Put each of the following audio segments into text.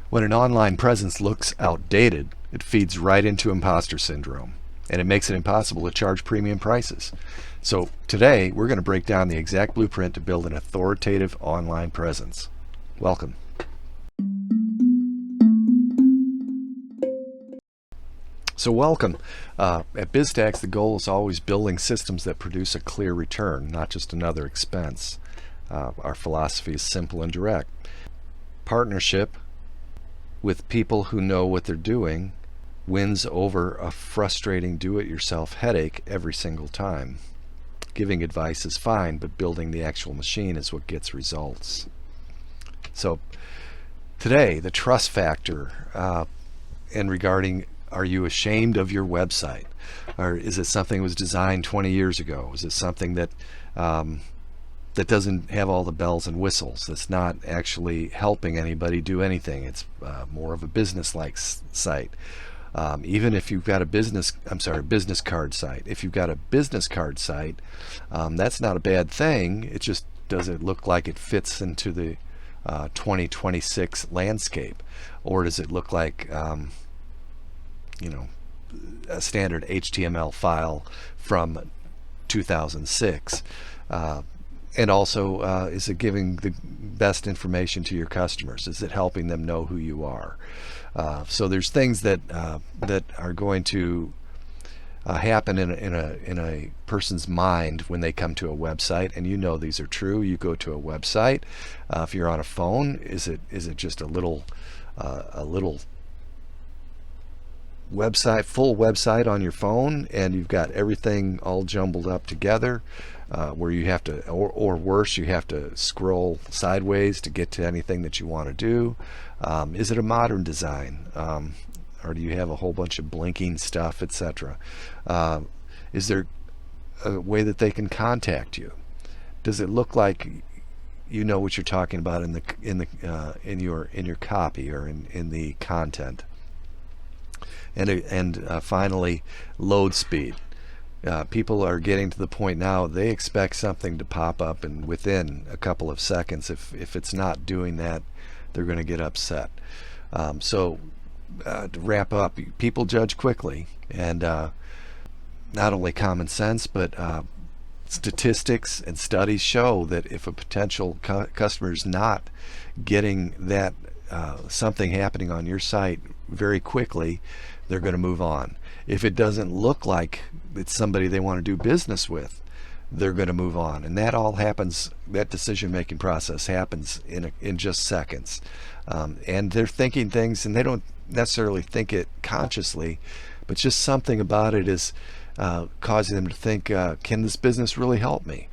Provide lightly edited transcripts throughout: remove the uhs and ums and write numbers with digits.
When an online presence looks outdated, it feeds right into imposter syndrome, and it makes it impossible to charge premium prices. So today, we're going to break down the exact blueprint to build an authoritative online presence. Welcome. So welcome. At BizTax, the goal is always building systems that produce a clear return, not just another expense. Our philosophy is simple and direct. Partnership with people who know what they're doing wins over a frustrating do-it-yourself headache every single time. Giving advice is fine, but building the actual machine is what gets results. So today, the trust factor, and regarding, are you ashamed of your website? Or is it something that was designed 20 years ago? Is it something that that doesn't have all the bells and whistles, that's not actually helping anybody do anything? It's more of a business-like site. Even if you've got a business card site. If you've got a business card site, that's not a bad thing. It just doesn't look like it fits into the 2026 landscape, or does it look like a standard HTML file from 2006? And also, is it giving the best information to your customers? Is it helping them know who you are? So there's things that that are going to happen in a person's mind when they come to a website, and you know these are true. You go to a website. If you're on a phone, is it just a little website, full website on your phone, and you've got everything all jumbled up together, where you have to, or worse, you have to scroll sideways to get to anything that you want to do? Is it a modern design, or do you have a whole bunch of blinking stuff, etc.? Is there a way that they can contact you? Does it look like you know what you're talking about in your copy or in the content? And finally, load speed. People are getting to the point now they expect something to pop up and within a couple of seconds. If it's not doing that, they're going to get upset. So to wrap up, people judge quickly, and not only common sense, but statistics and studies show that if a potential customer is not getting that something happening on your site very quickly, they're going to move on. If it doesn't look like it's somebody they want to do business with, they're going to move on. And that all happens, that decision-making process happens in just seconds. And they're thinking things, and they don't necessarily think it consciously, but just something about it is causing them to think, can this business really help me?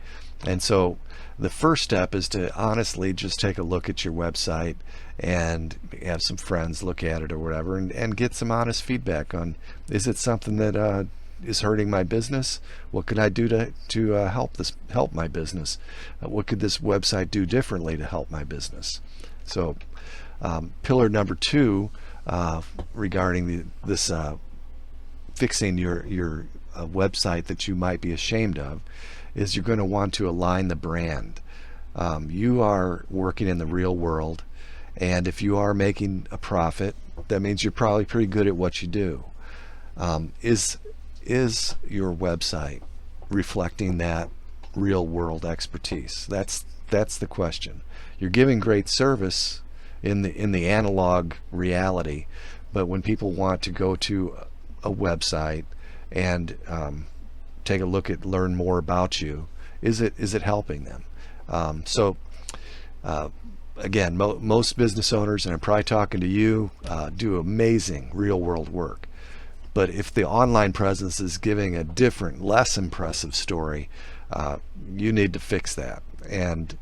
And so the first step is to honestly just take a look at your website and have some friends look at it or whatever, and get some honest feedback on, is it something that is hurting my business? What could I do to help my business? What could this website do differently to help my business? So pillar number 2, regarding this fixing your website that you might be ashamed of, is you're going to want to align the brand. You are working in the real world, and if you are making a profit, that means you're probably pretty good at what you do. Is your website reflecting that real world expertise? That's the question. You're giving great service in the analog reality, but when people want to go to a website and take a look at, learn more about you, is it helping them? Again, most business owners, and I'm probably talking to you, do amazing real world work. But if the online presence is giving a different, less impressive story, you need to fix that, and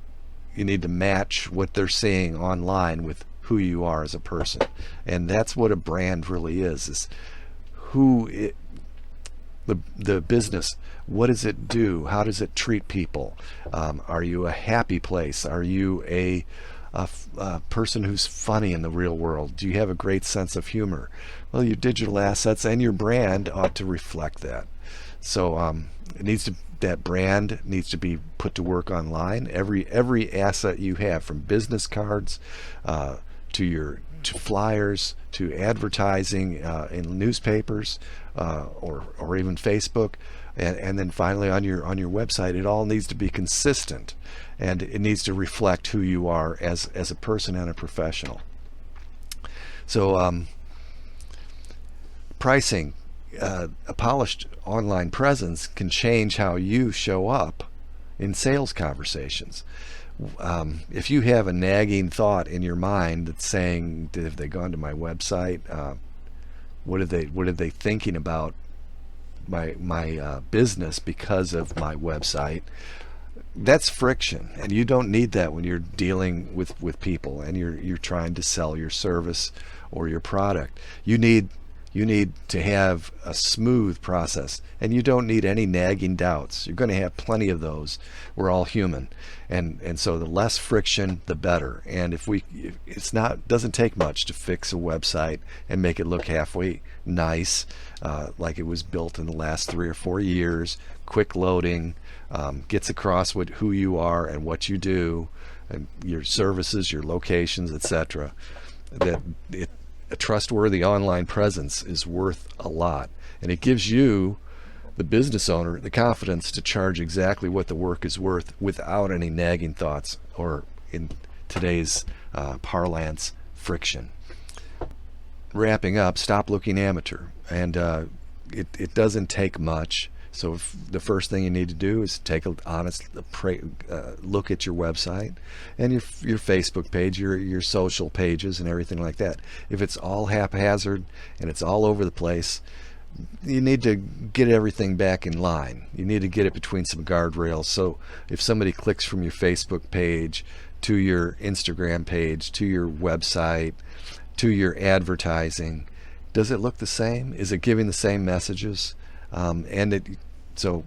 you need to match what they're seeing online with who you are as a person. And that's what a brand really is the business. What does it do? How does it treat people? Are you a happy place? Are you a person who's funny in the real world? Do you have a great sense of humor? Well, your digital assets and your brand ought to reflect that. So that brand needs to be put to work online. Every asset you have, from business cards to flyers, to advertising in newspapers, or even Facebook, and then finally on your website. It all needs to be consistent, and it needs to reflect who you are as a person and a professional. So pricing, a polished online presence can change how you show up in sales conversations. If you have a nagging thought in your mind that's saying, have they gone to my website? What are they thinking about my business because of my website? That's friction, and you don't need that when you're dealing with people and you're trying to sell your service or your product. You need to have a smooth process, and you don't need any nagging doubts. You're going to have plenty of those. We're all human, and so the less friction, the better. And if doesn't take much to fix a website and make it look halfway nice, like it was built in the last 3 or 4 years. Quick loading, gets across who you are and what you do, and your services, your locations, etc. A trustworthy online presence is worth a lot, and it gives you, the business owner, the confidence to charge exactly what the work is worth without any nagging thoughts, or in today's parlance, friction. Wrapping up, stop looking amateur, and it doesn't take much. So the first thing you need to do is take an honest look at your website and your Facebook page, your social pages, and everything like that. If it's all haphazard and it's all over the place, you need to get everything back in line. You need to get it between some guardrails. So if somebody clicks from your Facebook page to your Instagram page to your website to your advertising, does it look the same? Is it giving the same messages? So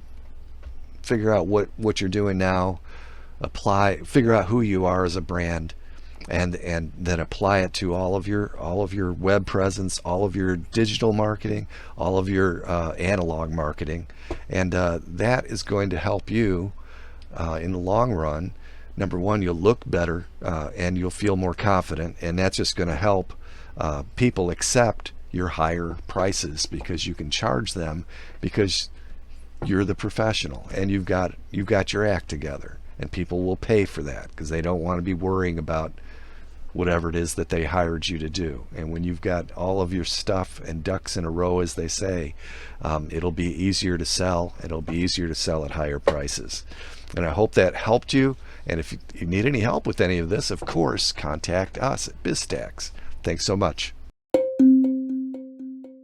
figure out what you're doing now, figure out who you are as a brand, and then apply it to all of your web presence, all of your digital marketing, all of your analog marketing, and that is going to help you in the long run. Number one, you'll look better, and you'll feel more confident, and that's just going to help people accept your higher prices, because you can charge them because you're the professional and you've got your act together, and people will pay for that because they don't want to be worrying about whatever it is that they hired you to do. And when you've got all of your stuff and ducks in a row, as they say, it'll be easier to sell. It'll be easier to sell at higher prices. And I hope that helped you. And if you need any help with any of this, of course, contact us at BizStacks. Thanks so much.